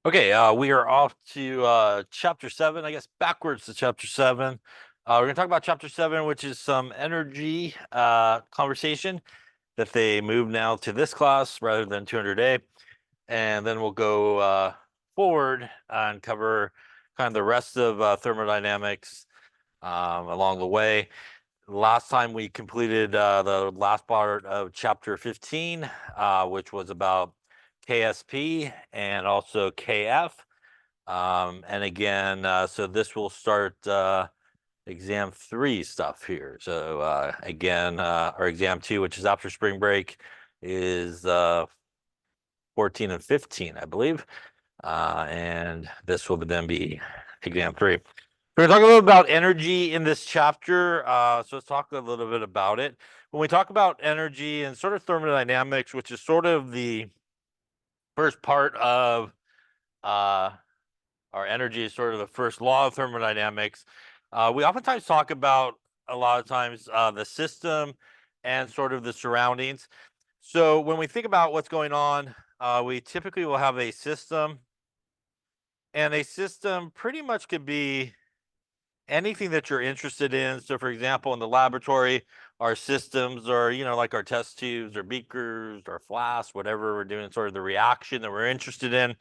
Okay, we are off to chapter 7, I guess backwards to chapter 7. We're going to talk about chapter 7, which is some energy conversation that they move now to this class rather than 200A. And then we'll go forward and cover kind of the rest of thermodynamics along the way. Last time we completed the last part of chapter 15, which was about KSP and also KF. And again, so this will start exam 3 stuff here. So again, our exam 2, which is after spring break, is 14 and 15, I believe. And this will then be exam 3. We're going to talk a little about energy in this chapter. So let's talk a little bit about it. When we talk about energy and sort of thermodynamics, which is sort of the first part of our energy is sort of the first law of thermodynamics. We oftentimes talk about a lot of times the system and sort of the surroundings. So when we think about what's going on, we typically will have a system, and a system pretty much could be anything that you're interested in. So for example, in the laboratory, our systems are, like our test tubes or beakers or flasks, whatever we're doing, sort of the reaction that we're interested in.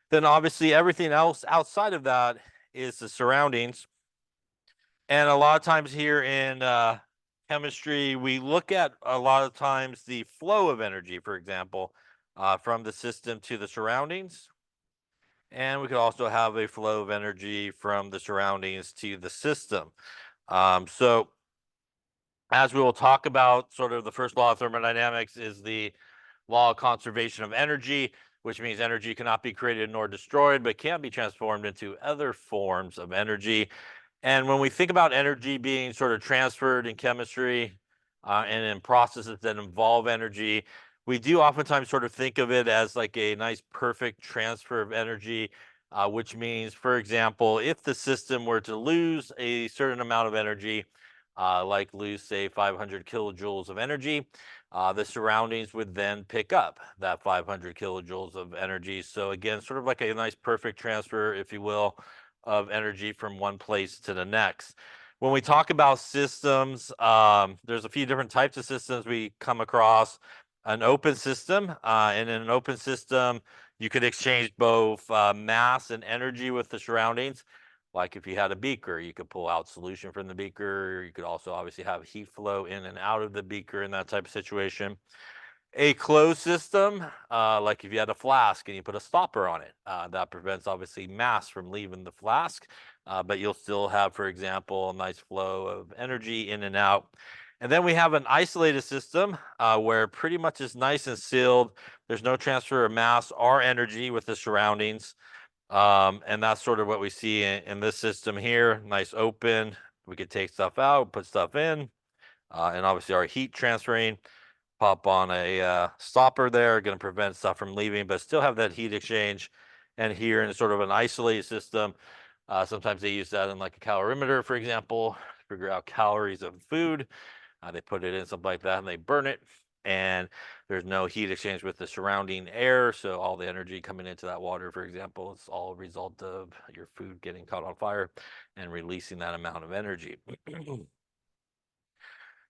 Then obviously everything else outside of that is the surroundings. And a lot of times here in chemistry, we look at a lot of times the flow of energy, for example, from the system to the surroundings. And we could also have a flow of energy from the surroundings to the system. So as we will talk about, sort of the first law of thermodynamics is the law of conservation of energy, which means energy cannot be created nor destroyed, but can be transformed into other forms of energy. And when we think about energy being sort of transferred in chemistry and in processes that involve energy, we do oftentimes sort of think of it as like a nice perfect transfer of energy, which means, for example, if the system were to lose a certain amount of energy, like lose, say, 500 kilojoules of energy, the surroundings would then pick up that 500 kilojoules of energy. So again, sort of like a nice perfect transfer, if you will, of energy from one place to the next. When we talk about systems, there's a few different types of systems we come across. An open system, and in an open system, you could exchange both mass and energy with the surroundings. Like if you had a beaker, you could pull out solution from the beaker. You could also obviously have heat flow in and out of the beaker in that type of situation. A closed system, like if you had a flask and you put a stopper on it, that prevents obviously mass from leaving the flask, but you'll still have, for example, a nice flow of energy in and out. And then we have an isolated system where pretty much it's nice and sealed. There's no transfer of mass or energy with the surroundings. And that's sort of what we see in this system here. Nice open. We could take stuff out, put stuff in, and obviously our heat transferring. Pop on a stopper there, going to prevent stuff from leaving, but still have that heat exchange. And here in sort of an isolated system, sometimes they use that in like a calorimeter, for example, to figure out calories of food. They put it in something like that and they burn it. And there's no heat exchange with the surrounding air. So all the energy coming into that water, for example, it's all a result of your food getting caught on fire and releasing that amount of energy.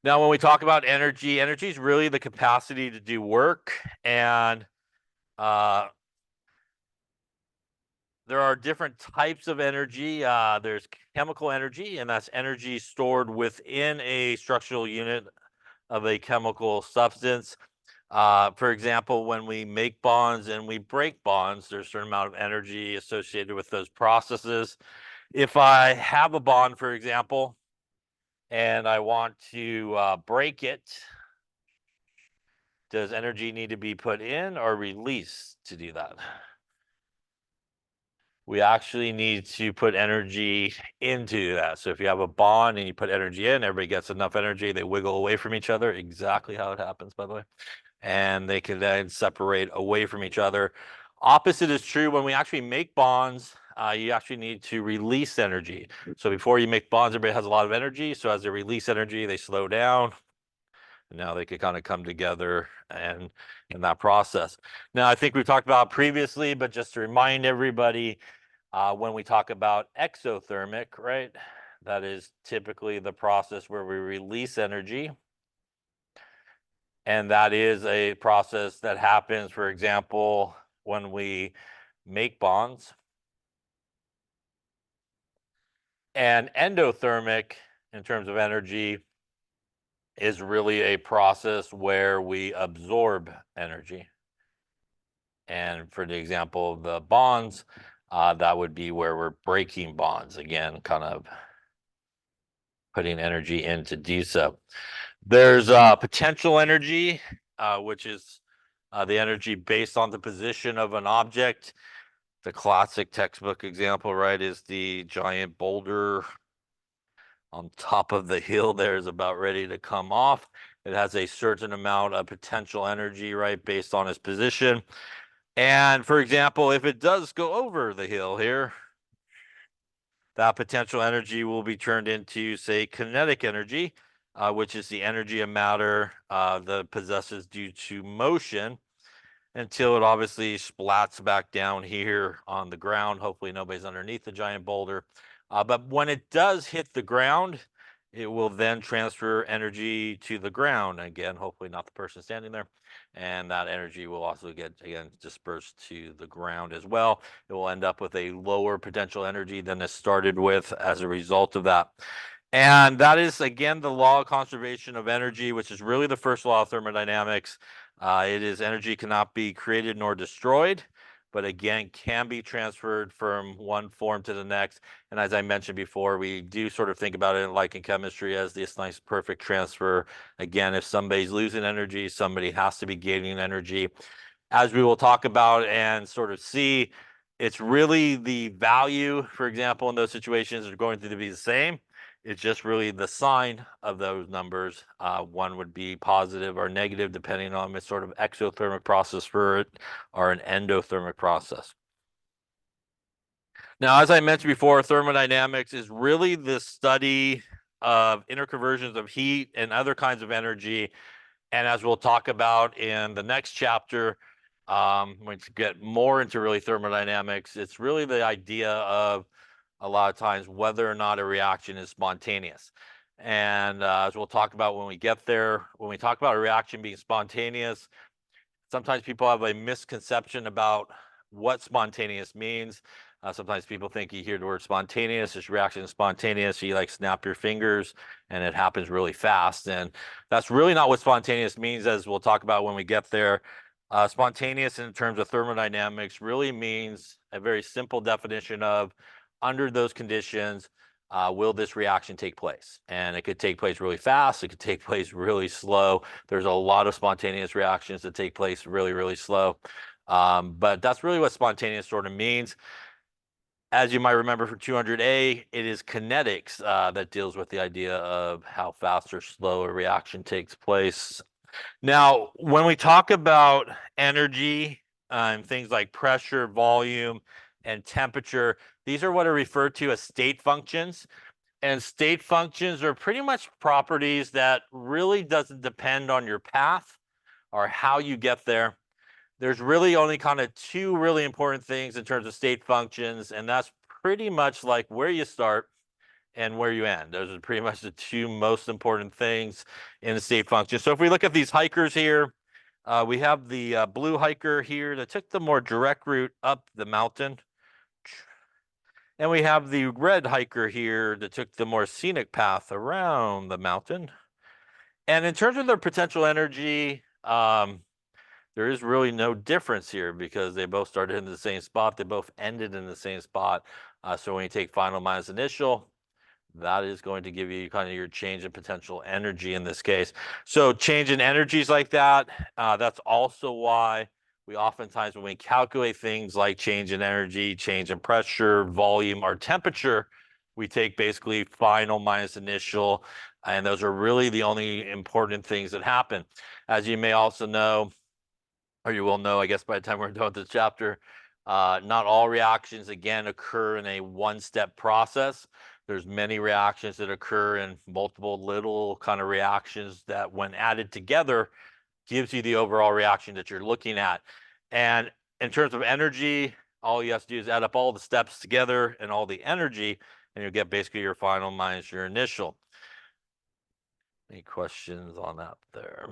Now, when we talk about energy, energy is really the capacity to do work. And there are different types of energy. There's chemical energy, and that's energy stored within a structural unit of a chemical substance. For example, when we make bonds and we break bonds, there's a certain amount of energy associated with those processes. If I have a bond, for example, and I want to break it, does energy need to be put in or released to do that? We actually need to put energy into that. So if you have a bond and you put energy in, everybody gets enough energy, they wiggle away from each other. Exactly how it happens, by the way. And they can then separate away from each other. Opposite is true when we actually make bonds. You actually need to release energy. So before you make bonds, everybody has a lot of energy. So as they release energy, they slow down. And now they could kind of come together and in that process. Now, I think we've talked about previously, but just to remind everybody, when we talk about exothermic, right, that is typically the process where we release energy. And that is a process that happens, for example, when we make bonds. And endothermic, in terms of energy, is really a process where we absorb energy. And for the example of the bonds, that would be where we're breaking bonds. Again, kind of putting energy in to do so. There's potential energy, which is the energy based on the position of an object. The classic textbook example, right, is the giant boulder on top of the hill there is about ready to come off. It has a certain amount of potential energy, right, based on its position. And for example, if it does go over the hill here, that potential energy will be turned into, say, kinetic energy, which is the energy of matter that possesses due to motion, until it obviously splats back down here on the ground. Hopefully nobody's underneath the giant boulder. But when it does hit the ground, it will then transfer energy to the ground. Again, hopefully not the person standing there. And that energy will also get, again, dispersed to the ground as well. It will end up with a lower potential energy than it started with as a result of that. And that is, again, the law of conservation of energy, which is really the first law of thermodynamics. It is energy cannot be created nor destroyed, but again, can be transferred from one form to the next. And as I mentioned before, we do sort of think about it like in chemistry as this nice perfect transfer. Again, if somebody's losing energy, somebody has to be gaining energy. As we will talk about and sort of see, it's really the value, for example, in those situations are going to be the same. It's just really the sign of those numbers. One would be positive or negative, depending on the sort of exothermic process for it or an endothermic process. Now, as I mentioned before, thermodynamics is really the study of interconversions of heat and other kinds of energy. And as we'll talk about in the next chapter, when we get more into really thermodynamics, it's really the idea of a lot of times whether or not a reaction is spontaneous. And as we'll talk about when we get there, when we talk about a reaction being spontaneous, sometimes people have a misconception about what spontaneous means. Sometimes people think you hear the word spontaneous, this reaction is spontaneous, you like snap your fingers and it happens really fast. And that's really not what spontaneous means, as we'll talk about when we get there. Spontaneous in terms of thermodynamics really means a very simple definition of, under those conditions, will this reaction take place? And it could take place really fast, it could take place really slow. There's a lot of spontaneous reactions that take place really, really slow. But that's really what spontaneous sort of means. As you might remember for 200A, it is kinetics that deals with the idea of how fast or slow a reaction takes place. Now, when we talk about energy, things like pressure, volume, and temperature, these are what are referred to as state functions. And state functions are pretty much properties that really doesn't depend on your path or how you get there. There's really only kind of two really important things in terms of state functions, and that's pretty much like where you start and where you end. Those are pretty much the two most important things in the state function. So if we look at these hikers here, we have the blue hiker here that took the more direct route up the mountain. And we have the red hiker here that took the more scenic path around the mountain. And in terms of their potential energy, there is really no difference here because they both started in the same spot. They both ended in the same spot. So when you take final minus initial, that is going to give you kind of your change in potential energy in this case. So change in energies like that, that's also why we oftentimes, when we calculate things like change in energy, change in pressure, volume, or temperature, we take basically final minus initial, and those are really the only important things that happen. As you may also know, or you will know, I guess, by the time we're done with this chapter, not all reactions, again, occur in a one-step process. There's many reactions that occur in multiple little kind of reactions that when added together gives you the overall reaction that you're looking at. And in terms of energy, all you have to do is add up all the steps together and all the energy, and you'll get basically your final minus your initial. Any questions on that there?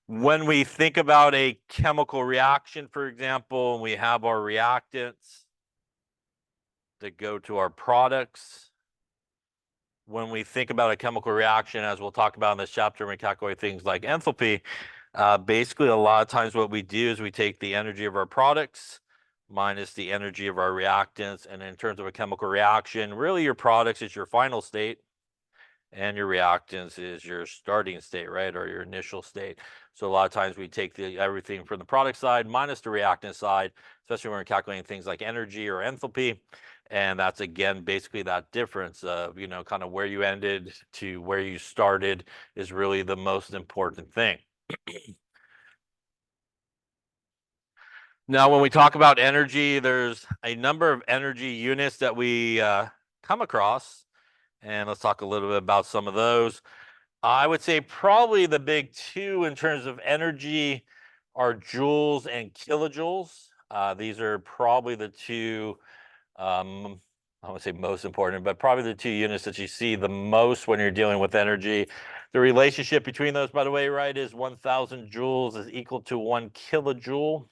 When we think about a chemical reaction, for example, and we have our reactants that go to our products, when we think about a chemical reaction, as we'll talk about in this chapter, when we calculate things like enthalpy, basically a lot of times what we do is we take the energy of our products minus the energy of our reactants. And in terms of a chemical reaction, really your products is your final state and your reactants is your starting state, right? Or your initial state. So a lot of times we take everything from the product side minus the reactant side, especially when we're calculating things like energy or enthalpy. And that's, again, basically that difference of, kind of where you ended to where you started is really the most important thing. Now, when we talk about energy, there's a number of energy units that we come across. And let's talk a little bit about some of those. I would say probably the big two in terms of energy are joules and kilojoules. These are probably the two, I would say most important, but probably the two units that you see the most when you're dealing with energy. The relationship between those, by the way, right, is 1,000 joules is equal to 1 kilojoule.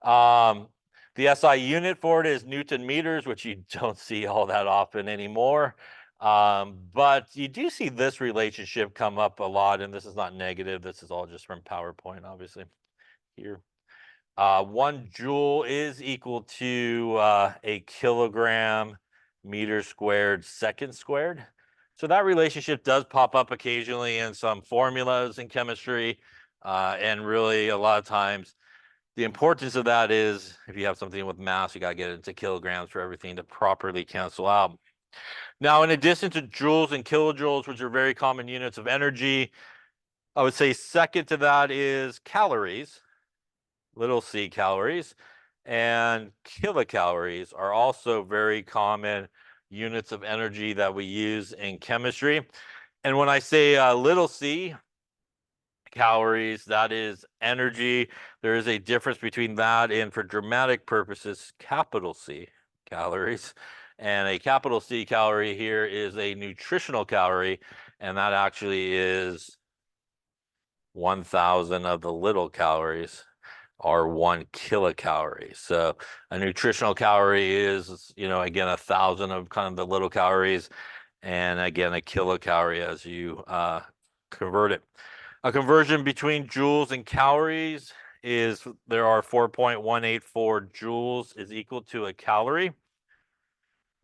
The SI unit for it is Newton meters, which you don't see all that often anymore. But you do see this relationship come up a lot, and this is not negative. This is all just from PowerPoint, obviously, here. 1 joule is equal to a kilogram meter squared second squared. So that relationship does pop up occasionally in some formulas in chemistry. And really, a lot of times, the importance of that is if you have something with mass, you got to get it into kilograms for everything to properly cancel out. Now, in addition to joules and kilojoules, which are very common units of energy, I would say second to that is calories, little c calories, and kilocalories are also very common units of energy that we use in chemistry. And when I say little c calories, that is energy. There is a difference between that and, for dramatic purposes, capital C calories. And a capital C calorie here is a nutritional calorie, and that actually is 1,000 of the little calories are 1 kilocalorie. So a nutritional calorie is, again, 1,000 of kind of the little calories, and again, a kilocalorie as you convert it. A conversion between joules and calories is there are 4.184 joules is equal to a calorie.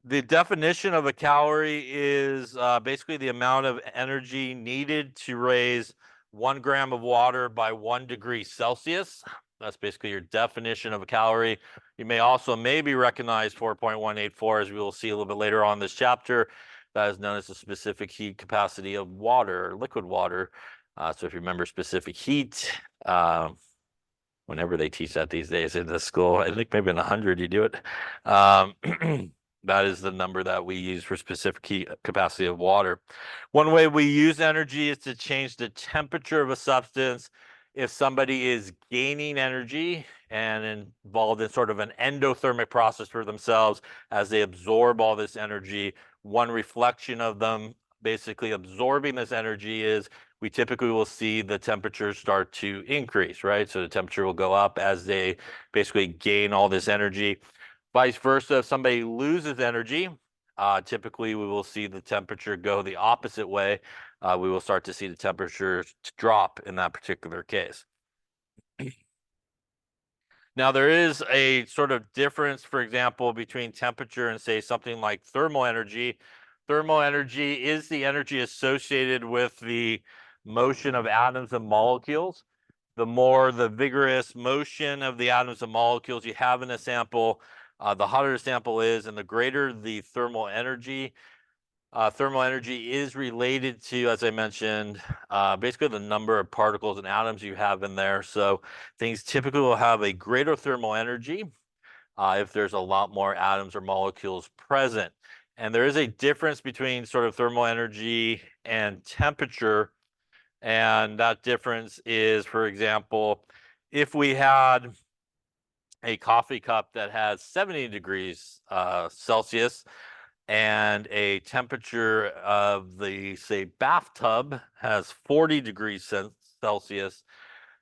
The definition of a calorie is basically the amount of energy needed to raise 1 gram of water by 1 degree Celsius. That's basically your definition of a calorie. You may also maybe recognize 4.184, as we will see a little bit later on this chapter. That is known as the specific heat capacity of water, liquid water. So if you remember specific heat, whenever they teach that these days in the school, I think maybe in 100 you do it. That is the number that we use for specific heat capacity of water. One way we use energy is to change the temperature of a substance. If somebody is gaining energy and involved in sort of an endothermic process for themselves as they absorb all this energy, one reflection of them basically absorbing this energy is we typically will see the temperature start to increase, right? So the temperature will go up as they basically gain all this energy. Vice versa, if somebody loses energy, typically we will see the temperature go the opposite way. We will start to see the temperature drop in that particular case. Now, there is a sort of difference, for example, between temperature and, say, something like thermal energy. Thermal energy is the energy associated with the motion of atoms and molecules. The more the vigorous motion of the atoms and molecules you have in a sample, the hotter the sample is, and the greater the thermal energy. Thermal energy is related to, as I mentioned, basically the number of particles and atoms you have in there. So things typically will have a greater thermal energy if there's a lot more atoms or molecules present. And there is a difference between sort of thermal energy and temperature. And that difference is, for example, if we had a coffee cup that has 70 degrees Celsius and a temperature of the, say, bathtub has 40 degrees Celsius,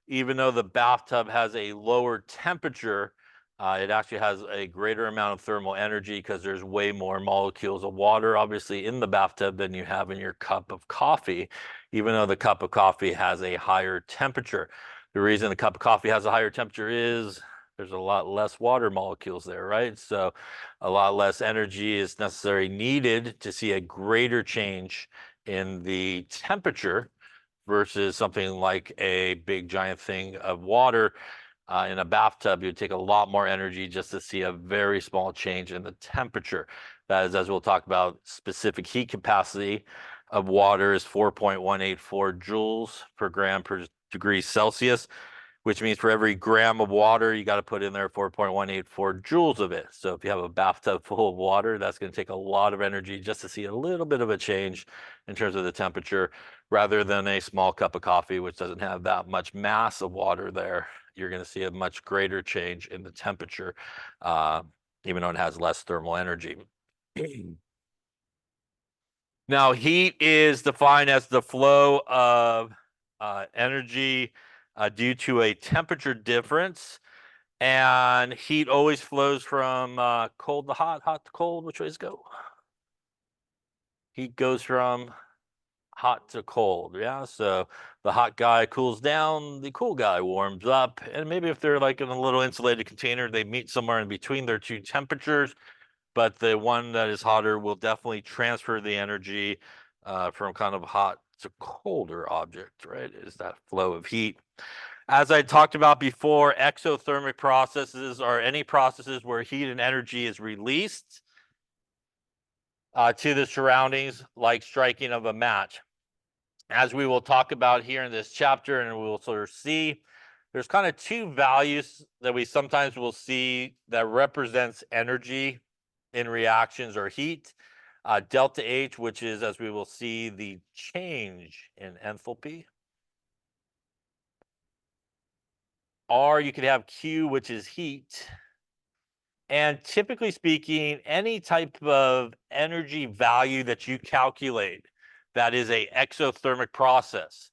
even though the bathtub has a lower temperature, it actually has a greater amount of thermal energy because there's way more molecules of water, obviously, in the bathtub than you have in your cup of coffee, even though the cup of coffee has a higher temperature. The reason the cup of coffee has a higher temperature is there's a lot less water molecules there, right? So a lot less energy is necessary needed to see a greater change in the temperature versus something like a big giant thing of water in a bathtub. It would take a lot more energy just to see a very small change in the temperature. That is, as we'll talk about, specific heat capacity of water is 4.184 joules per gram per degree Celsius, which means for every gram of water, you got to put in there 4.184 joules of it. So if you have a bathtub full of water, that's going to take a lot of energy just to see a little bit of a change in terms of the temperature, rather than a small cup of coffee, which doesn't have that much mass of water there. You're going to see a much greater change in the temperature, even though it has less thermal energy. Now, heat is defined as the flow of energy due to a temperature difference. And heat always flows from cold to hot, hot to cold. Which ways go? Heat goes from hot to cold. Yeah. So the hot guy cools down, the cool guy warms up. And maybe if they're like in a little insulated container, they meet somewhere in between their two temperatures. But the one that is hotter will definitely transfer the energy from kind of hot to colder object, right? Is that flow of heat. As I talked about before, exothermic processes are any processes where heat and energy is released to the surroundings, like striking of a match. As we will talk about here in this chapter, and we will sort of see, there's kind of two values that we sometimes will see that represents energy in reactions or heat. Delta H, which is, as we will see, the change in enthalpy. Or you could have Q, which is heat. And typically speaking, any type of energy value that you calculate that is a exothermic process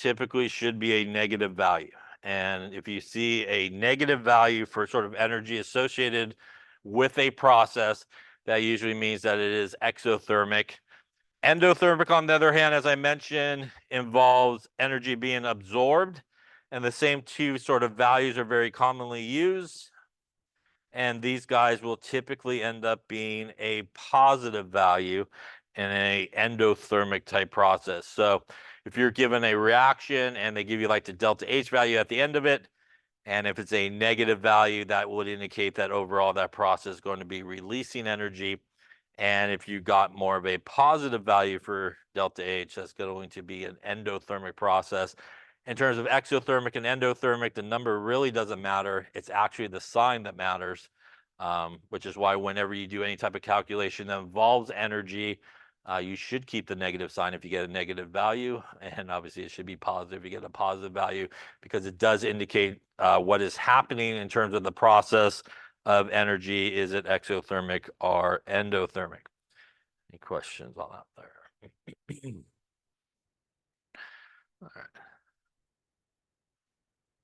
typically should be a negative value. And if you see a negative value for sort of energy associated with a process, that usually means that it is exothermic. Endothermic, on the other hand, as I mentioned, involves energy being absorbed. And the same two sort of values are very commonly used. And these guys will typically end up being a positive value in a endothermic type process. So if you're given a reaction and they give you like the delta H value at the end of it, and if it's a negative value, that would indicate that overall that process is going to be releasing energy. And if you got more of a positive value for delta H, that's going to be an endothermic process. In terms of exothermic and endothermic, the number really doesn't matter. It's actually the sign that matters, which is why whenever you do any type of calculation that involves energy, you should keep the negative sign if you get a negative value. And obviously it should be positive if you get a positive value, because it does indicate what is happening in terms of the process of energy. Is it exothermic or endothermic? Any questions on that there? All right.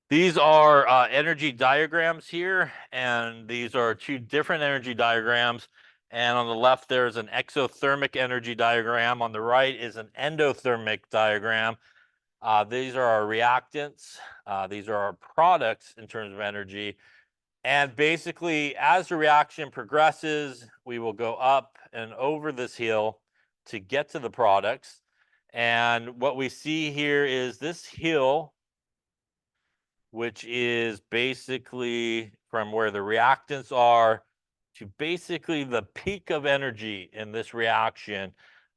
These are energy diagrams here, and these are two different energy diagrams. And on the left, there's an exothermic energy diagram. On the right is an endothermic diagram. These are our reactants. These are our products in terms of energy. And basically, as the reaction progresses, we will go up and over this hill to get to the products. And what we see here is this hill, which is basically from where the reactants are to basically the peak of energy in this reaction.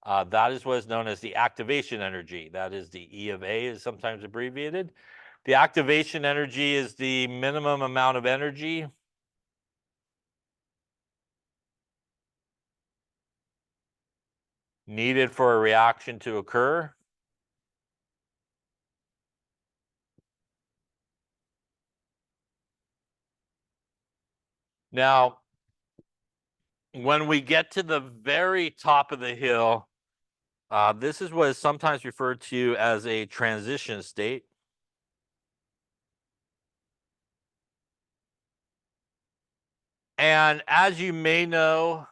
That is what is known as the activation energy. That is the E of A, is sometimes abbreviated. The activation energy is the minimum amount of energy needed for a reaction to occur. Now, when we get to the very top of the hill, this is what is sometimes referred to as a transition state. And as you may know,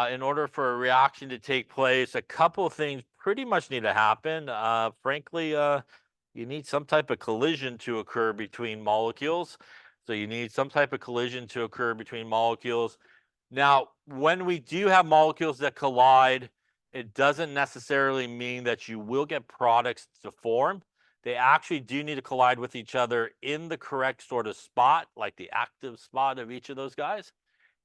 in order for a reaction to take place, a couple of things pretty much need to happen. Frankly, you need some type of collision to occur between molecules. So you need some type of collision to occur between molecules. Now, when we do have molecules that collide, it doesn't necessarily mean that you will get products to form. They actually do need to collide with each other in the correct sort of spot, like the active spot of each of those guys.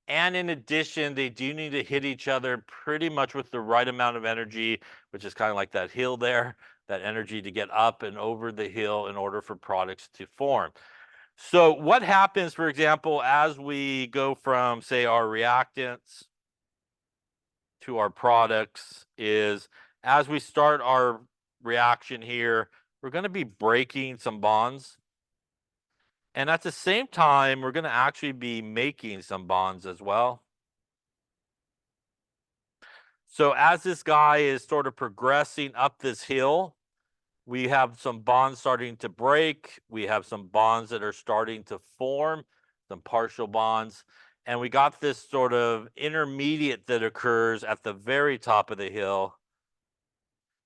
And in addition, they do need to hit each other pretty much with the right amount of energy, which is kind of like that hill there, that energy to get up and over the hill in order for products to form. So what happens, for example, as we go from, say, our reactants to our products is as we start our reaction here, we're going to be breaking some bonds. And at the same time, we're going to actually be making some bonds as well. So as this guy is sort of progressing up this hill, we have some bonds starting to break. We have some bonds that are starting to form, some partial bonds. And we got this sort of intermediate that occurs at the very top of the hill.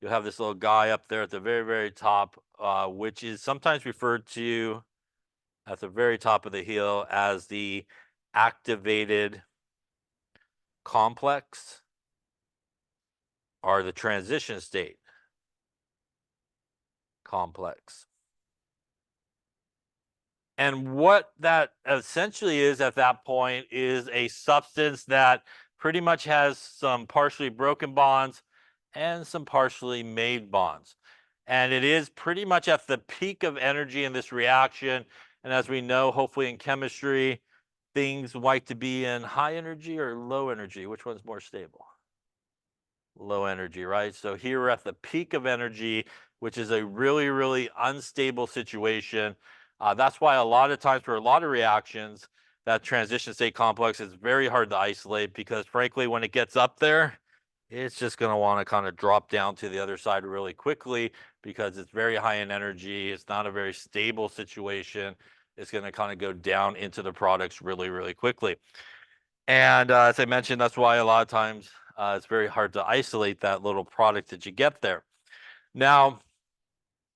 You'll have this little guy up there at the very, very top, which is sometimes referred to at the very top of the hill as the activated complex or the transition state complex. And what that essentially is at that point is a substance that pretty much has some partially broken bonds and some partially made bonds. And it is pretty much at the peak of energy in this reaction. And as we know, hopefully in chemistry, things like to be in high energy or low energy. Which one's more stable? Low energy, right? So here we're at the peak of energy, which is a really, really unstable situation. That's why a lot of times for a lot of reactions, that transition state complex is very hard to isolate because frankly, when it gets up there, it's just going to want to kind of drop down to the other side really quickly because it's very high in energy. It's not a very stable situation. It's going to kind of go down into the products really, really quickly. And as I mentioned, that's why a lot of times it's very hard to isolate that little product that you get there. Now,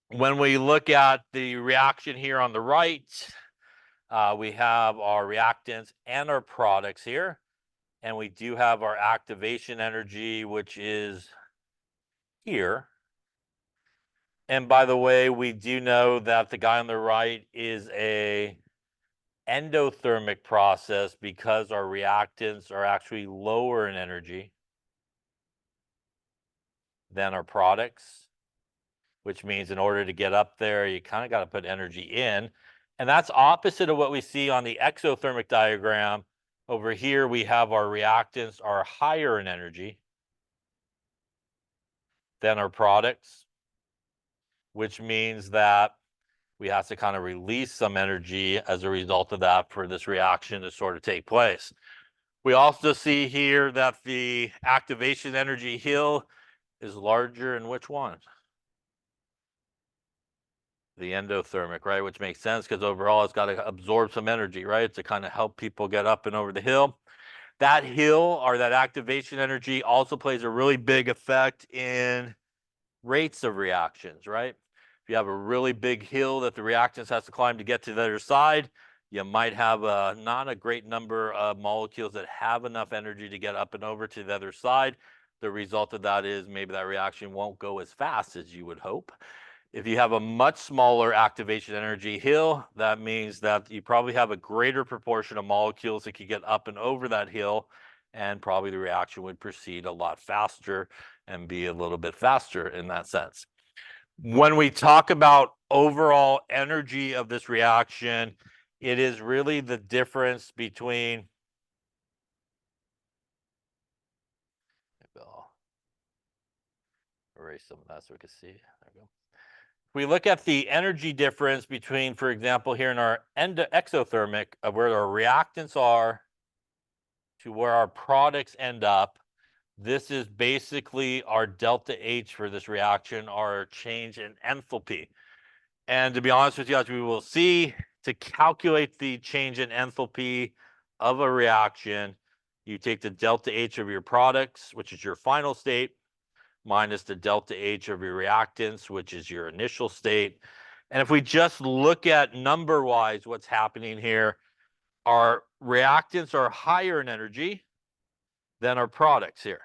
when we look at the reaction here on the right, we have our reactants and our products here. And we do have our activation energy, which is here. And by the way, we do know that the guy on the right is a endothermic process because our reactants are actually lower in energy than our products, which means in order to get up there, you kind of got to put energy in. And that's opposite of what we see on the exothermic diagram. Over here, we have our reactants are higher in energy than our products, which means that we have to kind of release some energy as a result of that for this reaction to sort of take place. We also see here that the activation energy hill is larger in which one? The endothermic, right? Which makes sense because overall it's got to absorb some energy, right? To kind of help people get up and over the hill. That hill or that activation energy also plays a really big effect in rates of reactions, right? If you have a really big hill that the reactants has to climb to get to the other side, you might have not a great number of molecules that have enough energy to get up and over to the other side. The result of that is maybe that reaction won't go as fast as you would hope. If you have a much smaller activation energy hill, that means that you probably have a greater proportion of molecules that can get up and over that hill, and probably the reaction would proceed a lot faster and be a little bit faster in that sense. When we talk about overall energy of this reaction, it is really the difference between erase some of that so we can see. There we go. If we look at the energy difference between, for example, here in our exothermic of where our reactants are to where our products end up, this is basically our delta H for this reaction, our change in enthalpy. And to be honest with you, as we will see, to calculate the change in enthalpy of a reaction, you take the delta H of your products, which is your final state, minus the delta H of your reactants, which is your initial state. And if we just look at number-wise what's happening here, our reactants are higher in energy than our products here.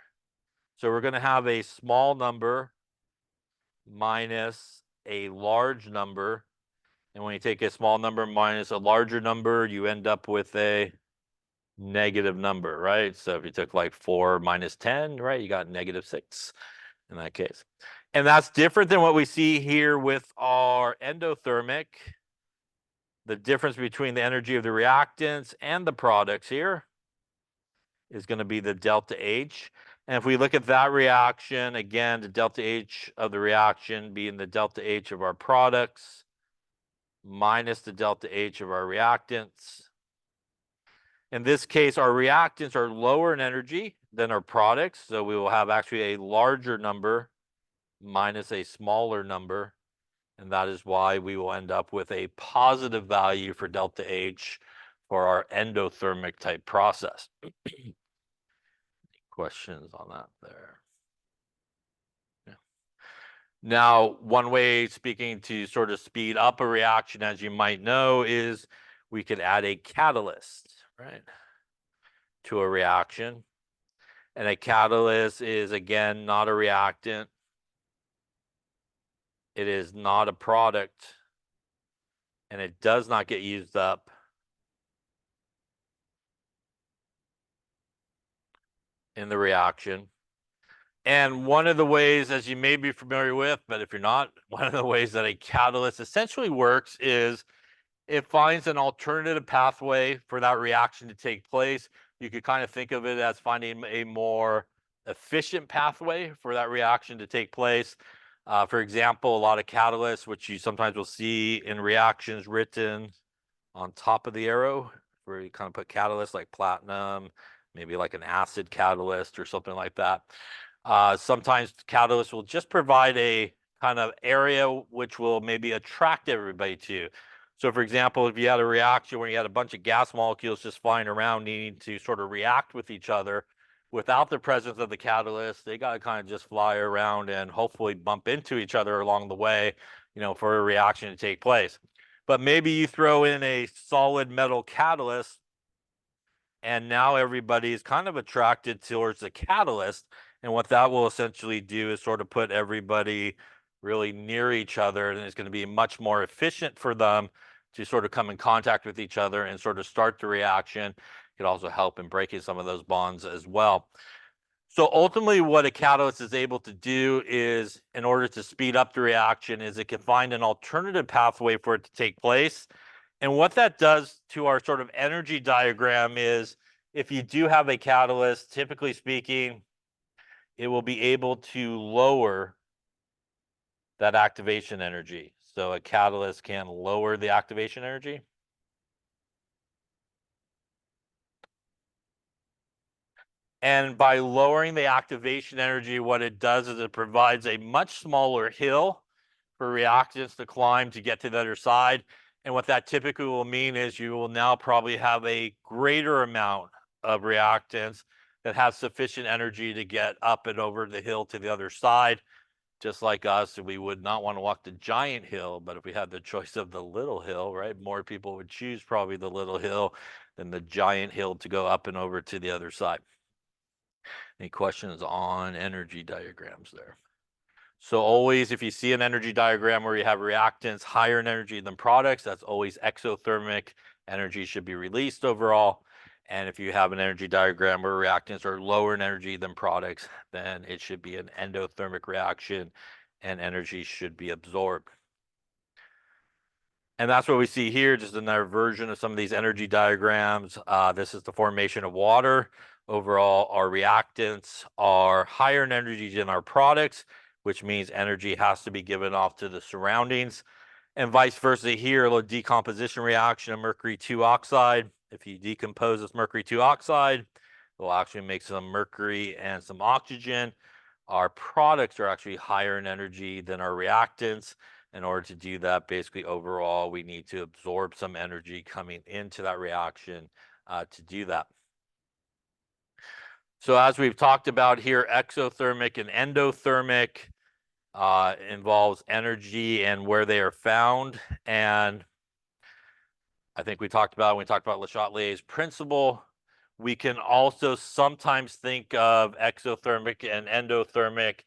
So we're going to have a small number minus a large number. And when you take a small number minus a larger number, you end up with a negative number, right? So if you took like 4 minus 10, right, you got negative 6 in that case. And that's different than what we see here with our endothermic. The difference between the energy of the reactants and the products here is going to be the delta H. And if we look at that reaction, again, the delta H of the reaction being the delta H of our products minus the delta H of our reactants. In this case, our reactants are lower in energy than our products, so we will have actually a larger number minus a smaller number, and that is why we will end up with a positive value for delta H for our endothermic type process. Questions on that there? Yeah. Now, one way, speaking to sort of speed up a reaction, as you might know, is we could add a catalyst, right, to a reaction. And a catalyst is, again, not a reactant. It is not a product, and it does not get used up in the reaction. And one of the ways, as you may be familiar with, but if you're not, one of the ways that a catalyst essentially works is it finds an alternative pathway for that reaction to take place. You could kind of think of it as finding a more efficient pathway for that reaction to take place. For example, a lot of catalysts, which you sometimes will see in reactions written on top of the arrow, where you kind of put catalysts like platinum, maybe like an acid catalyst or something like that. Sometimes catalysts will just provide a kind of area which will maybe attract everybody to you. So for example, if you had a reaction where you had a bunch of gas molecules just flying around needing to sort of react with each other, without the presence of the catalyst, they got to kind of just fly around and hopefully bump into each other along the way, you know, for a reaction to take place. But maybe you throw in a solid metal catalyst, and now everybody is kind of attracted towards the catalyst. And what that will essentially do is sort of put everybody really near each other, and it's going to be much more efficient for them to sort of come in contact with each other and sort of start the reaction. It could also help in breaking some of those bonds as well. So ultimately, what a catalyst is able to do is, in order to speed up the reaction, is it can find an alternative pathway for it to take place. And what that does to our sort of energy diagram is, if you do have a catalyst, typically speaking, it will be able to lower that activation energy. So a catalyst can lower the activation energy. And by lowering the activation energy, what it does is it provides a much smaller hill for reactants to climb to get to the other side. And what that typically will mean is you will now probably have a greater amount of reactants that have sufficient energy to get up and over the hill to the other side. Just like us, we would not want to walk the giant hill, but if we had the choice of the little hill, right, more people would choose probably the little hill than the giant hill to go up and over to the other side. Any questions on energy diagrams there? So always, if you see an energy diagram where you have reactants higher in energy than products, that's always exothermic. Energy should be released overall. And if you have an energy diagram where reactants are lower in energy than products, then it should be an endothermic reaction and energy should be absorbed. And that's what we see here, just another version of some of these energy diagrams. This is the formation of water. Overall, our reactants are higher in energy than our products, which means energy has to be given off to the surroundings. And vice versa here, a little decomposition reaction of mercury 2 oxide. If you decompose this mercury 2 oxide, it will actually make some mercury and some oxygen. Our products are actually higher in energy than our reactants. In order to do that, basically overall, we need to absorb some energy coming into that reaction to do that. So as we've talked about here, exothermic and endothermic involves energy and where they are found. And I think we talked about, when we talked about Le Chatelier's principle, we can also sometimes think of exothermic and endothermic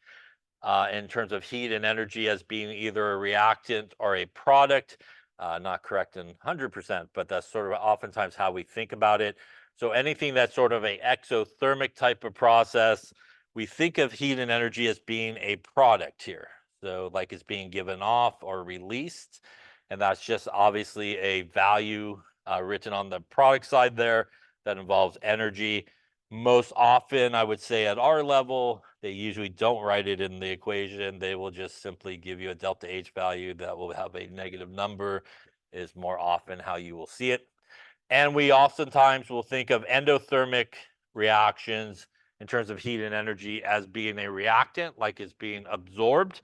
in terms of heat and energy as being either a reactant or a product. Not correct in 100%, but that's sort of oftentimes how we think about it. So anything that's sort of a exothermic type of process, we think of heat and energy as being a product here. So like it's being given off or released. And that's just obviously a value written on the product side there that involves energy. Most often, I would say at our level, they usually don't write it in the equation. They will just simply give you a delta H value that will have a negative number, is more often how you will see it. And we oftentimes will think of endothermic reactions in terms of heat and energy as being a reactant, like it's being absorbed.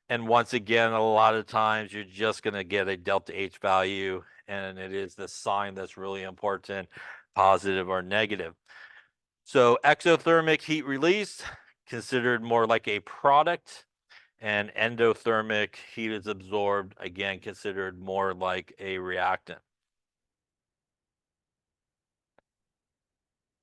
And once again, a lot of times you're just going to get a delta H value, and it is the sign that's really important, positive or negative. So exothermic heat release, considered more like a product, and endothermic heat is absorbed, again, considered more like a reactant.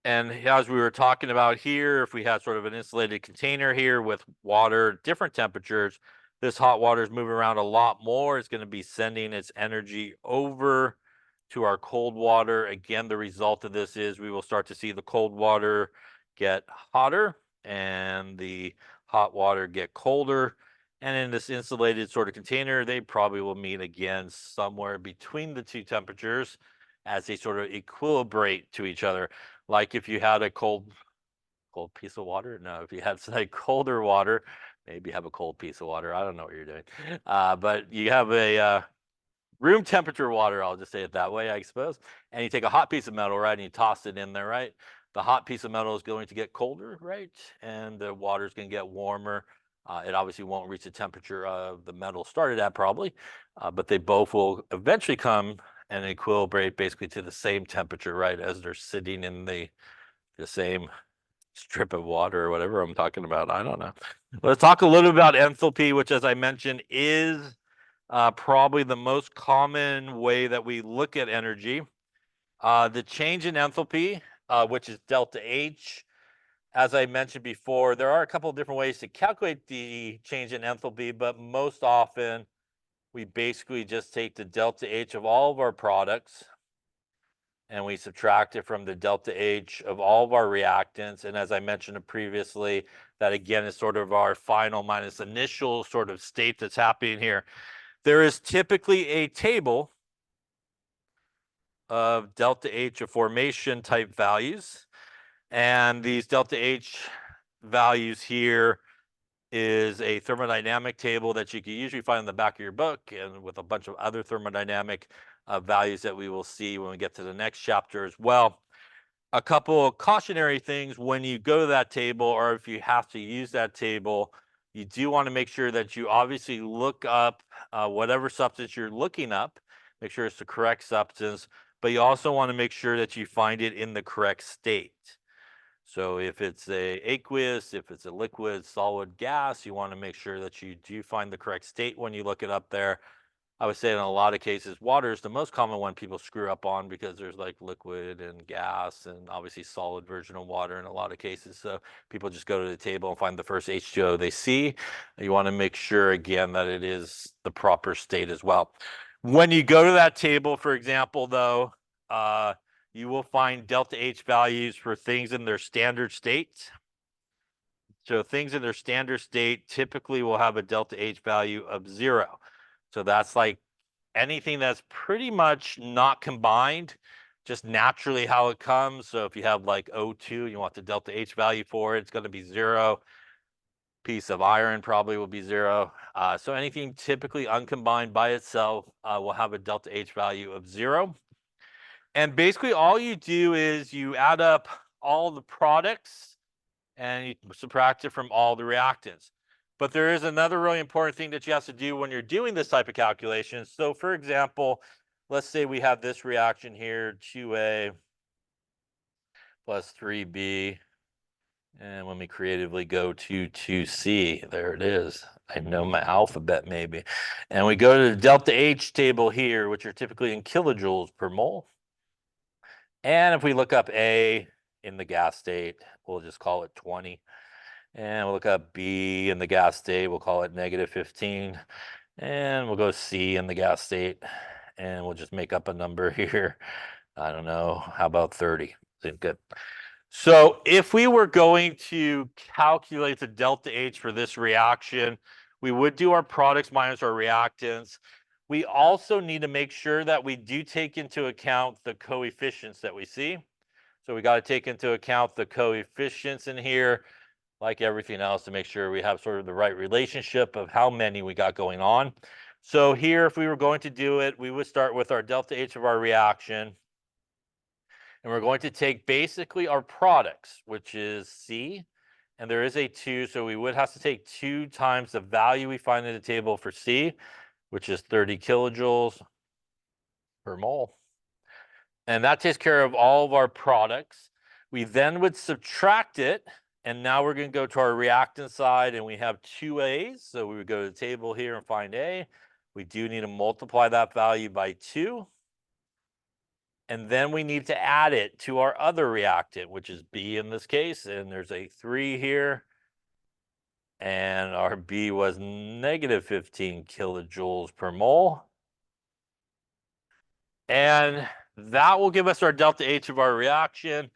And as we were talking about here, if we had sort of an insulated container here with water, different temperatures, this hot water is moving around a lot more. It's going to be sending its energy over to our cold water. Again, the result of this is we will start to see the cold water get hotter and the hot water get colder. And in this insulated sort of container, they probably will meet again somewhere between the two temperatures as they sort of equilibrate to each other. Like if you had a cold piece of water. No, if you had say colder water, maybe have a cold piece of water. I don't know what you're doing. But you have a room temperature water, I'll just say it that way, I suppose. And you take a hot piece of metal, right, and you toss it in there, right? The hot piece of metal is going to get colder, right? And the water is going to get warmer. It obviously won't reach the temperature of the metal started at, probably, but they both will eventually come and equilibrate basically to the same temperature, right, as they're sitting in the same strip of water or whatever I'm talking about. I don't know. Let's talk a little about enthalpy, which, as I mentioned, is probably the most common way that we look at energy. The change in enthalpy, which is delta H, as I mentioned before, there are a couple of different ways to calculate the change in enthalpy, but most often we basically just take the delta H of all of our products and we subtract it from the delta H of all of our reactants. And as I mentioned previously, that again is sort of our final minus initial sort of state that's happening here. There is typically a table of delta H of formation type values. And these delta H values here is a thermodynamic table that you can usually find in the back of your book, and with a bunch of other thermodynamic values that we will see when we get to the next chapter as well. A couple of cautionary things when you go to that table, or if you have to use that table, you do want to make sure that you obviously look up whatever substance you're looking up, make sure it's the correct substance, but you also want to make sure that you find it in the correct state. So if it's a aqueous, if it's a liquid, solid, gas, you want to make sure that you do find the correct state when you look it up there. I would say in a lot of cases, water is the most common one people screw up on, because there's like liquid and gas and obviously solid version of water in a lot of cases. So people just go to the table and find the first H2O they see. You want to make sure again that it is the proper state as well. When you go to that table, for example, though, you will find delta H values for things in their standard state. So things in their standard state typically will have a delta H value of 0. So that's like anything that's pretty much not combined, just naturally how it comes. So if you have like O2, you want the delta H value for it, it's going to be 0. piece of iron probably will be 0. So anything typically uncombined by itself will have a delta H value of 0. And basically all you do is you add up all the products and you subtract it from all the reactants. But there is another really important thing that you have to do when you're doing this type of calculation. So for example, let's say we have this reaction here, 2A plus 3B. And when we creatively go to 2C, there it is. I know my alphabet maybe. And we go to the delta H table here, which are typically in kilojoules per mole. And if we look up A in the gas state, we'll just call it 20. And we'll look up B in the gas state, we'll call it negative 15. And we'll go C in the gas state, and we'll just make up a number here. I don't know, how about 30? Good. So if we were going to calculate the delta H for this reaction, we would do our products minus our reactants. We also need to make sure that we do take into account the coefficients that we see. So we got to take into account the coefficients in here, like everything else, to make sure we have sort of the right relationship of how many we got going on. So here, if we were going to do it, we would start with our delta H of our reaction. And we're going to take basically our products, which is C, and there is a 2, so we would have to take 2 times the value we find in the table for C, which is 30 kilojoules per mole. And that takes care of all of our products. We then would subtract it, and now we're going to go to our reactant side, and we have 2 A's, so we would go to the table here and find A. We do need to multiply that value by 2. And then we need to add it to our other reactant, which is B in this case. And there's a 3 here. And our B was negative 15 kilojoules per mole. And that will give us our delta H of our reaction.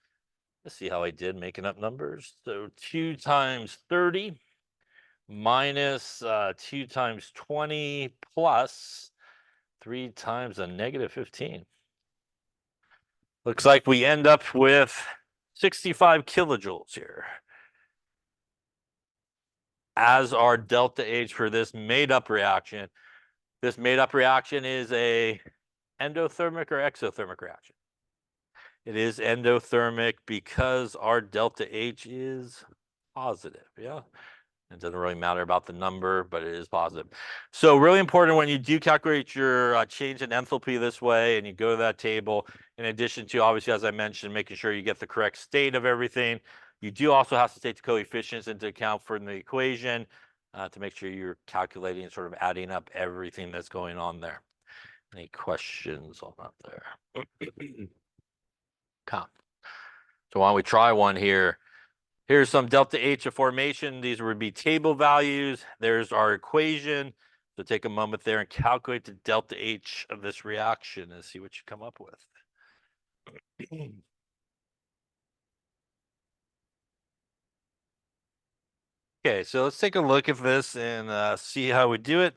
Let's see how I did making up numbers. So 2 times 30 minus 2 times 20 plus 3 times a negative 15. Looks like we end up with 65 kilojoules here as our delta H for this made-up reaction. This made-up reaction is a endothermic or exothermic reaction. It is endothermic because our delta H is positive, yeah? It doesn't really matter about the number, but it is positive. So really important when you do calculate your change in enthalpy this way and you go to that table, in addition to obviously, as I mentioned, making sure you get the correct state of everything, you do also have to take the coefficients into account for the equation to make sure you're calculating and sort of adding up everything that's going on there. Any questions on that there? So why don't we try one here? Here's some delta H of formation. These would be table values. There's our equation. So take a moment there and calculate the delta H of this reaction and see what you come up with. Okay, so let's take a look at this and see how we do it.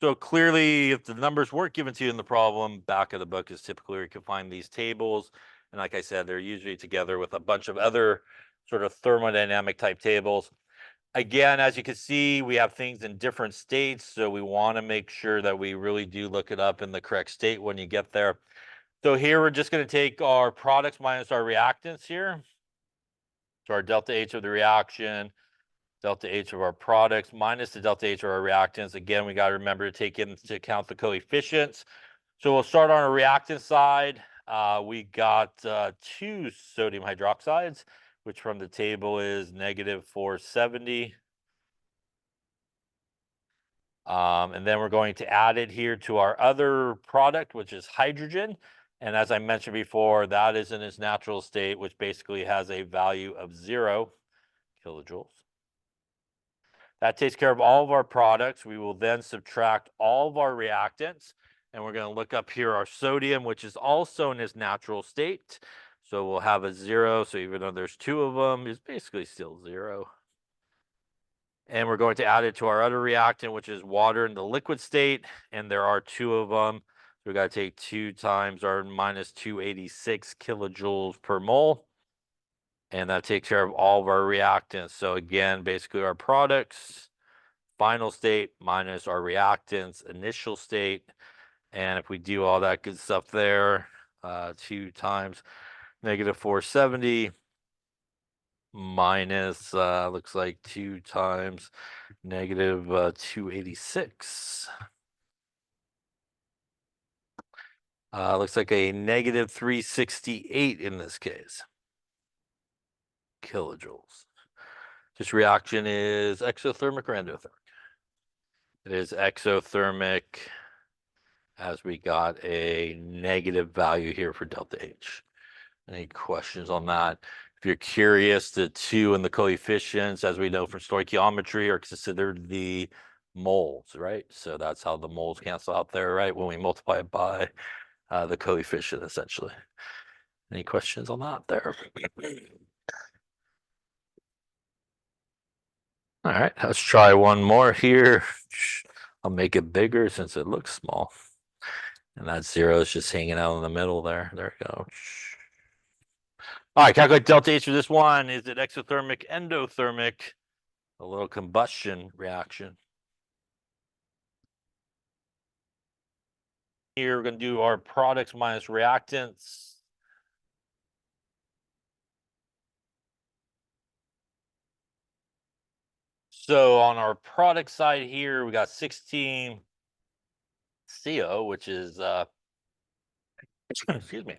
So clearly, if the numbers weren't given to you in the problem, back of the book is typically where you can find these tables. And like I said, they're usually together with a bunch of other sort of thermodynamic type tables. Again, as you can see, we have things in different states, so we want to make sure that we really do look it up in the correct state when you get there. So here we're just going to take our products minus our reactants here. So our delta H of the reaction, delta H of our products minus the delta H of our reactants. Again, we got to remember to take into account the coefficients. So we'll start on our reactant side. We got 2 sodium hydroxides, which from the table is negative 470. And then we're going to add it here to our other product, which is hydrogen. And as I mentioned before, that is in its natural state, which basically has a value of 0 kilojoules. That takes care of all of our products. We will then subtract all of our reactants. And we're going to look up here our sodium, which is also in its natural state. So we'll have a 0. So even though there's 2 of them, it's basically still 0. And we're going to add it to our other reactant, which is water in the liquid state. And there are 2 of them. So we got to take 2 times our minus 286 kilojoules per mole. And that takes care of all of our reactants. So again, basically our products, final state minus our reactants, initial state. And if we do all that good stuff there, 2 times negative 470 minus, looks like 2 times negative 286. Looks like a negative 368 in this case. Kilojoules. This reaction is exothermic or endothermic? It is exothermic, as we got a negative value here for delta H. Any questions on that? If you're curious, the 2 and the coefficients, as we know from stoichiometry, are considered the moles, right? So that's how the moles cancel out there, right? When we multiply it by the coefficient, essentially. Any questions on that there? All right, let's try one more here. I'll make it bigger since it looks small. And that 0 is just hanging out in the middle there. There we go. All right, calculate delta H for this one. Is it exothermic, endothermic? A little combustion reaction. Here we're going to do our products minus reactants. So on our product side here, we got 16 CO, which is excuse me.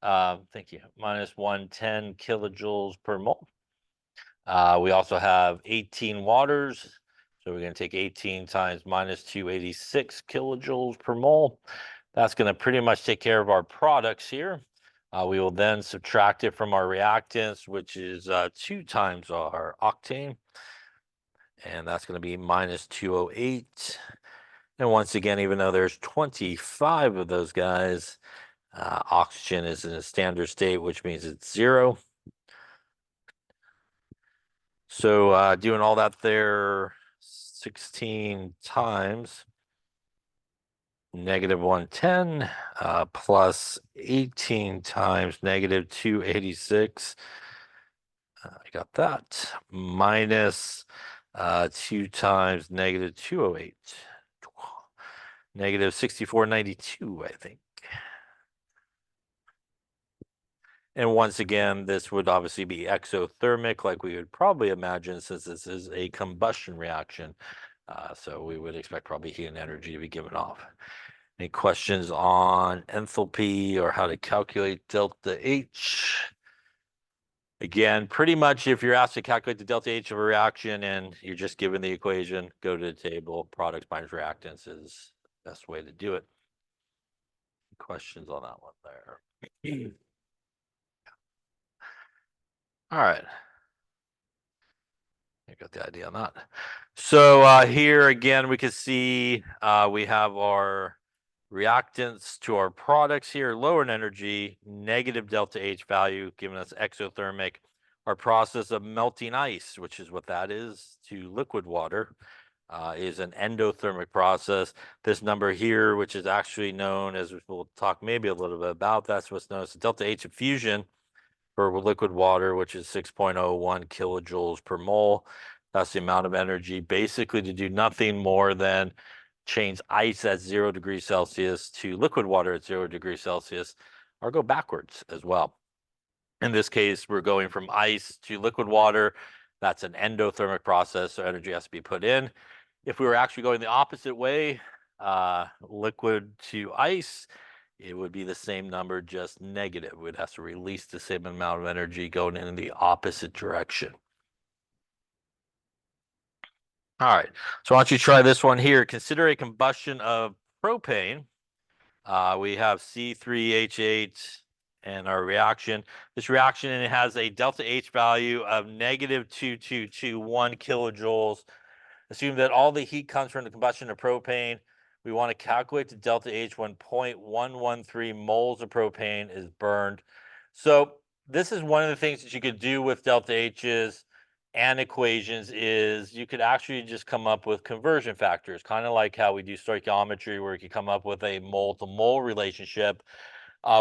Thank you. Minus 110 kilojoules per mole. We also have 18 waters. So we're going to take 18 times minus 286 kilojoules per mole. That's going to pretty much take care of our products here. We will then subtract it from our reactants, which is 2 times our octane. And that's going to be minus 208. And once again, even though there's 25 of those guys, oxygen is in a standard state, which means it's 0. So doing all that there, 16 times negative 110 plus 18 times negative 286. I got that. Minus 2 times negative 208. Negative 6492, I think. And once again, this would obviously be exothermic, like we would probably imagine, since this is a combustion reaction. So we would expect probably heat and energy to be given off. Any questions on enthalpy or how to calculate delta H? Again, pretty much if you're asked to calculate the delta H of a reaction and you're just given the equation, go to the table. Products minus reactants is the best way to do it. Questions on that one there? All right. I got the idea on that. So here again, we can see we have our reactants to our products here, lower in energy, negative delta H value, giving us exothermic. Our process of melting ice, which is what that is, to liquid water, is an endothermic process. This number here, which is actually known as, we'll talk maybe a little bit about, that's what's known as the delta H of fusion for liquid water, which is 6.01 kilojoules per mole. That's the amount of energy basically to do nothing more than change ice at 0 degrees Celsius to liquid water at 0 degrees Celsius, or go backwards as well. In this case, we're going from ice to liquid water. That's an endothermic process, so energy has to be put in. If we were actually going the opposite way, liquid to ice, it would be the same number, just negative. We'd have to release the same amount of energy going in the opposite direction. All right, so why don't you try this one here? Consider a combustion of propane. We have C3H8 and our reaction. This reaction, and it has a delta H value of negative 2221 kilojoules. Assume that all the heat comes from the combustion of propane. We want to calculate the delta H when 0.113 moles of propane is burned. So this is one of the things that you could do with delta H's and equations, is you could actually just come up with conversion factors, kind of like how we do stoichiometry, where you can come up with a mole to mole relationship.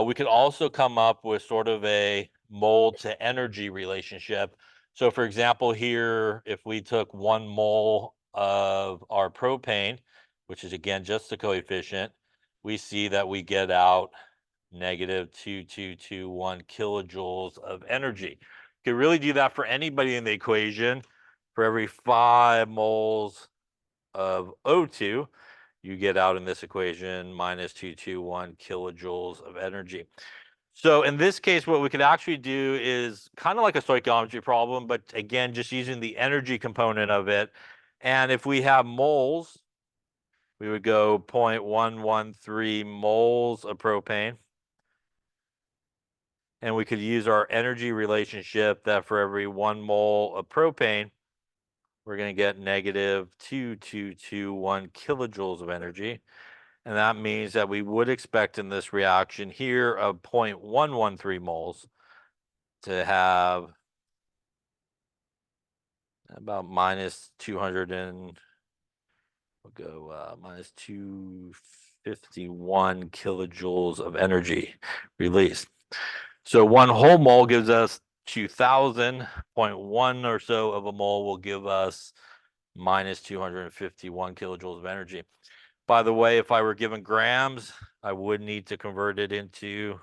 We could also come up with sort of a mole to energy relationship. So for example, here, if we took 1 mole of our propane, which is again just the coefficient, we see that we get out negative 2221 kilojoules of energy. You could really do that for anybody in the equation. For every 5 moles of O2, you get out in this equation minus 221 kilojoules of energy. So in this case, what we could actually do is kind of like a stoichiometry problem, but again, just using the energy component of it. And if we have moles, we would go 0.113 moles of propane. And we could use our energy relationship that for every 1 mole of propane, we're going to get negative 2221 kilojoules of energy. And that means that we would expect in this reaction here of 0.113 moles to have about minus 200 and we'll go minus 251 kilojoules of energy released. So 1 whole mole gives us 2000.1 or so of a mole will give us minus 251 kilojoules of energy. By the way, if I were given grams, I would need to convert it into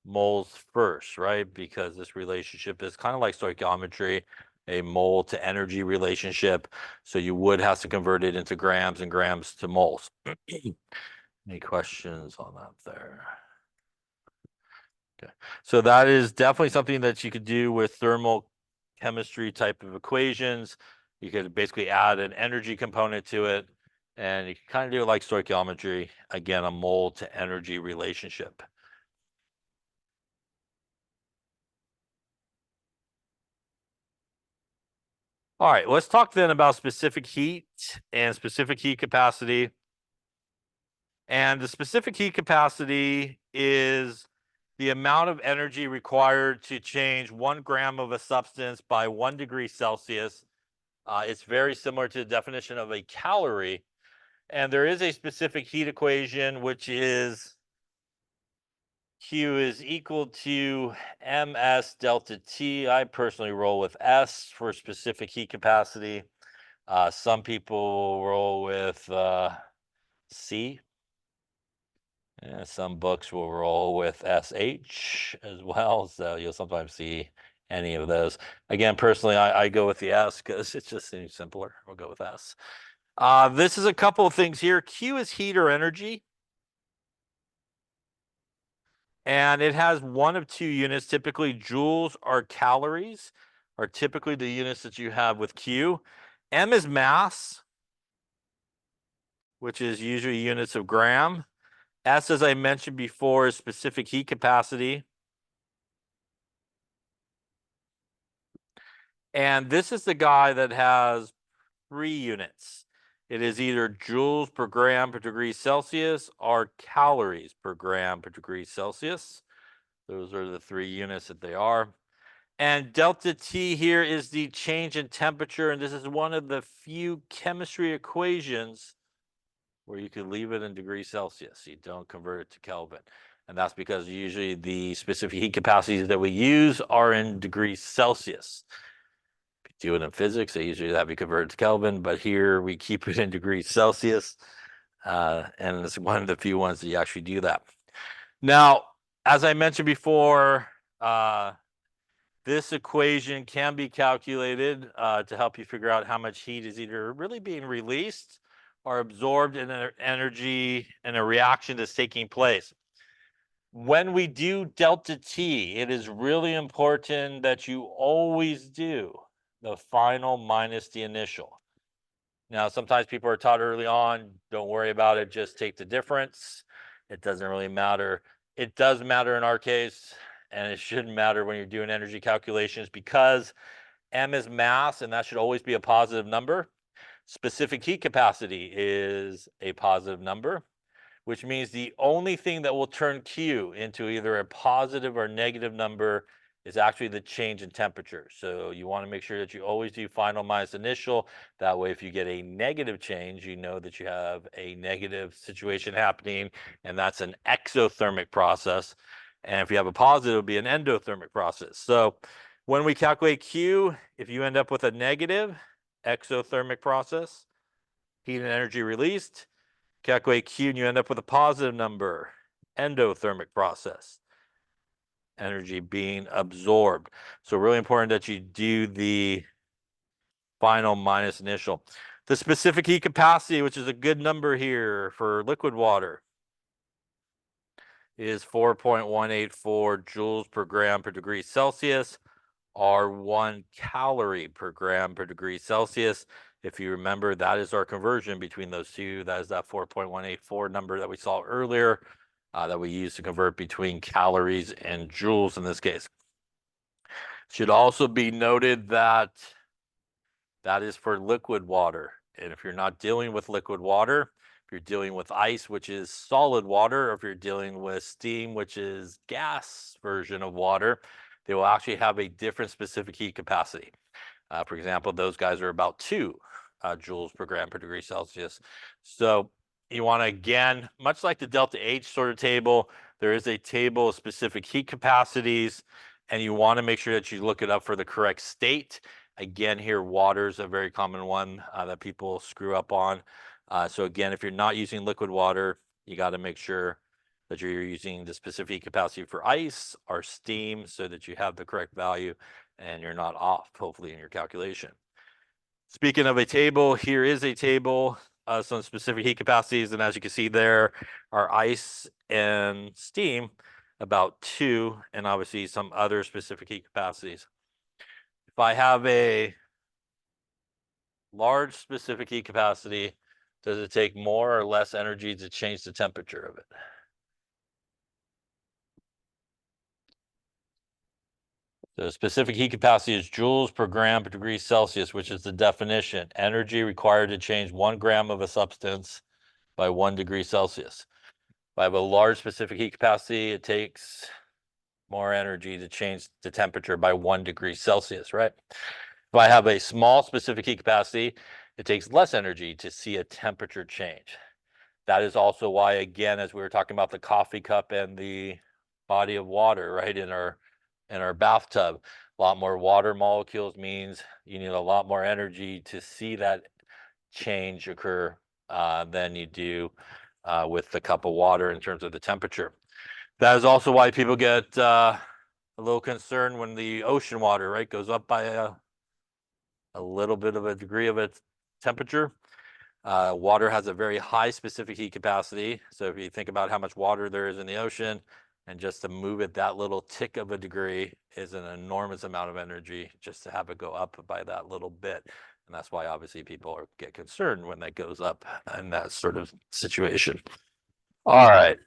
moles first, right? Because this relationship is kind of like stoichiometry, a mole to energy relationship. So you would have to convert it into grams and grams to moles. Any questions on that there? Okay. So that is definitely something that you could do with thermal chemistry type of equations. You could basically add an energy component to it, and you can kind of do it like stoichiometry, again, a mole to energy relationship. All right, let's talk then about specific heat and specific heat capacity. And the specific heat capacity is the amount of energy required to change 1 gram of a substance by 1 degree Celsius. It's very similar to the definition of a calorie. And there is a specific heat equation, which is Q is equal to ms delta T. I personally roll with S for specific heat capacity. Some people roll with C. And some books will roll with SH as well. So you'll sometimes see any of those. Again, personally, I go with the S because it just seems simpler. We'll go with S. This is a couple of things here. Q is heat or energy. And it has one of 2 units. Typically, joules or calories are typically the units that you have with Q. M is mass, which is usually units of gram. S, as I mentioned before, is specific heat capacity. And this is the guy that has 3 units. It is either joules per gram per degree Celsius or calories per gram per degree Celsius. Those are the 3 units that they are. And delta T here is the change in temperature. And this is one of the few chemistry equations where you could leave it in degrees Celsius. You don't convert it to Kelvin. And that's because usually the specific heat capacities that we use are in degrees Celsius. If you do it in physics, they usually have you convert it to Kelvin, but here we keep it in degrees Celsius. And it's one of the few ones that you actually do that. Now, as I mentioned before, this equation can be calculated to help you figure out how much heat is either really being released or absorbed in an energy in a reaction that's taking place. When we do delta T, it is really important that you always do the final minus the initial. Now, sometimes people are taught early on, don't worry about it, just take the difference. It doesn't really matter. It does matter in our case, and it shouldn't matter when you're doing energy calculations because M is mass, and that should always be a positive number. Specific heat capacity is a positive number, which means the only thing that will turn Q into either a positive or negative number is actually the change in temperature. So you want to make sure that you always do final minus initial. That way, if you get a negative change, you know that you have a negative situation happening, and that's an exothermic process. And if you have a positive, it'll be an endothermic process. So when we calculate Q, if you end up with a negative exothermic process, heat and energy released, calculate Q and you end up with a positive number, endothermic process, energy being absorbed. So really important that you do the final minus initial. The specific heat capacity, which is a good number here for liquid water, is 4.184 joules per gram per degree Celsius, or 1 calorie per gram per degree Celsius. If you remember, that is our conversion between those two. That is that 4.184 number that we saw earlier that we use to convert between calories and joules in this case. Should also be noted that that is for liquid water. And if you're not dealing with liquid water, if you're dealing with ice, which is solid water, or if you're dealing with steam, which is gas version of water, they will actually have a different specific heat capacity. For example, those guys are about 2 joules per gram per degree Celsius. So you want to, again, much like the delta H sort of table, there is a table of specific heat capacities, and you want to make sure that you look it up for the correct state. Again, here, water is a very common one that people screw up on. So again, if you're not using liquid water, you got to make sure that you're using the specific heat capacity for ice or steam so that you have the correct value and you're not off, hopefully, in your calculation. Speaking of a table, here is a table, some specific heat capacities, and as you can see there are ice and steam, about 2, and obviously some other specific heat capacities. If I have a large specific heat capacity, does it take more or less energy to change the temperature of it? The specific heat capacity is joules per gram per degree Celsius, which is the definition. Energy required to change 1 gram of a substance by 1 degree Celsius. If I have a large specific heat capacity, it takes more energy to change the temperature by 1 degree Celsius, right? If I have a small specific heat capacity, it takes less energy to see a temperature change. That is also why, again, as we were talking about the coffee cup and the body of water, right, in our bathtub, a lot more water molecules means you need a lot more energy to see that change occur than you do with the cup of water in terms of the temperature. That is also why people get a little concerned when the ocean water, right, goes up by a little bit of a degree of its temperature. Water has a very high specific heat capacity. So if you think about how much water there is in the ocean, and just to move it that little tick of a degree is an enormous amount of energy just to have it go up by that little bit. And that's why obviously people get concerned when that goes up in that sort of situation. All right.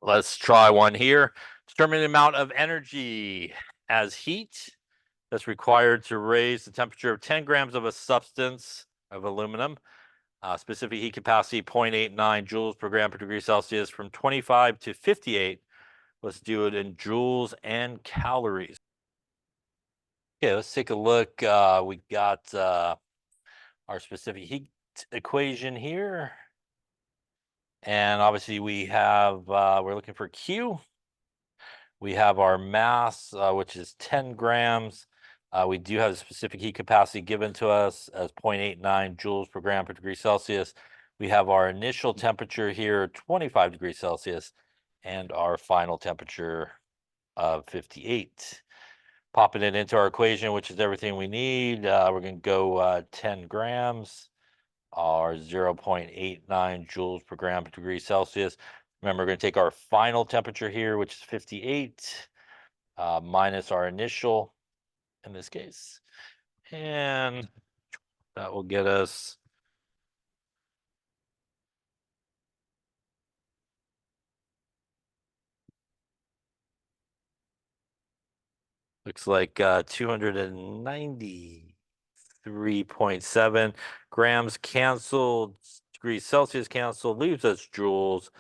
Let's try one here. Determine the amount of energy as heat that's required to raise the temperature of 10 grams of a substance of aluminum. Specific heat capacity 0.89 joules per gram per degree Celsius from 25 to 58. Let's do it in joules and calories. Okay, let's take a look. We got our specific heat equation here. And obviously we have, we're looking for Q. We have our mass, which is 10 grams. We do have a specific heat capacity given to us as 0.89 joules per gram per degree Celsius. We have our initial temperature here, 25 degrees Celsius, and our final temperature of 58. Popping it into our equation, which is everything we need. We're going to go 10 grams, or 0.89 joules per gram per degree Celsius. Remember, we're going to take our final temperature here, which is 58, minus our initial in this case. And that will get us looks like 293.7 grams canceled, degrees Celsius canceled, leaves us joules.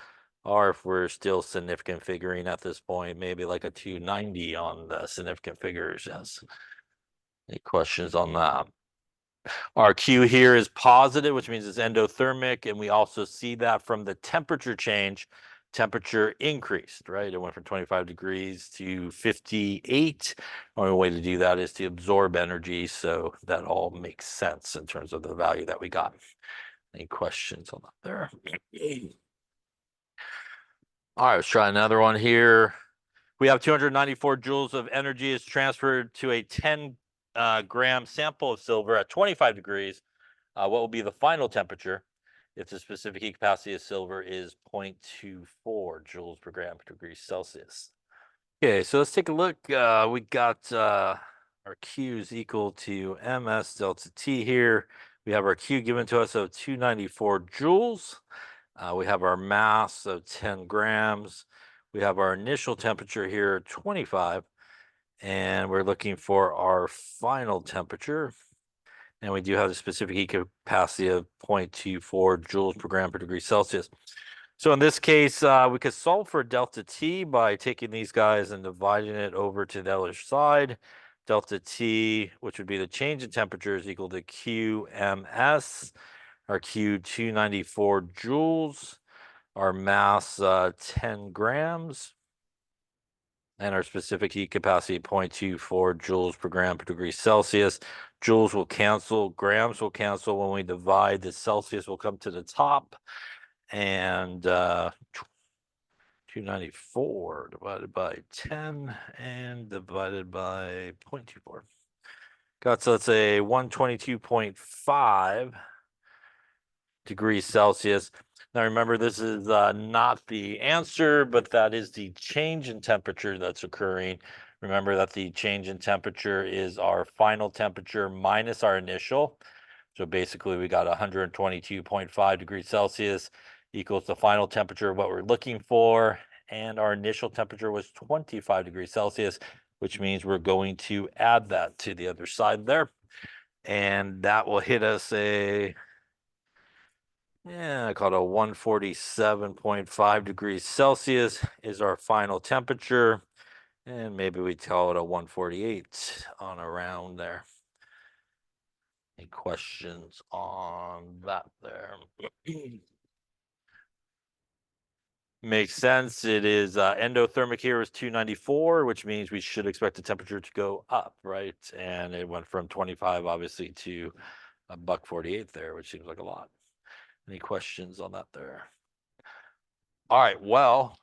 Or if we're still significant figuring at this point, maybe like a 290 on the significant figures. Yes. Any questions on that? Our Q here is positive, which means it's endothermic, and we also see that from the temperature change. temperature increased, right? It went from 25 degrees to 58. Only way to do that is to absorb energy. So that all makes sense in terms of the value that we got. Any questions on that there? All right, let's try another one here. We have 294 joules of energy is transferred to a 10 gram sample of silver at 25 degrees. What will be the final temperature if the specific heat capacity of silver is 0.24 joules per gram per degree Celsius? Okay, so let's take a look. We got our Q is equal to ms delta T here. We have our Q given to us of 294 joules. We have our mass of 10 grams. We have our initial temperature here, 25. And we're looking for our final temperature. And we do have the specific heat capacity of 0.24 joules per gram per degree Celsius. So in this case, we could solve for delta T by taking these guys and dividing it over to the other side. Delta T, which would be the change in temperature, is equal to QMS. Our Q 294 joules, our mass 10 grams, and our specific heat capacity 0.24 joules per gram per degree Celsius. Joules will cancel, grams will cancel. When we divide, the Celsius will come to the top, and 294 divided by 10 and divided by 0.24. Got, so let's say 122.5 degrees Celsius. Now remember, this is not the answer, but that is the change in temperature that's occurring. Remember that the change in temperature is our final temperature minus our initial. So basically we got 122.5 degrees Celsius equals the final temperature of what we're looking for. And our initial temperature was 25 degrees Celsius, which means we're going to add that to the other side there. And that will hit us I call it a 147.5 degrees Celsius is our final temperature. And maybe we call it a 148 on around there. Any questions on that there? Makes sense. It is endothermic here is 294, which means we should expect the temperature to go up, right? And it went from 25 obviously to a $1.48 there, which seems like a lot. Any questions on that there? All right, well,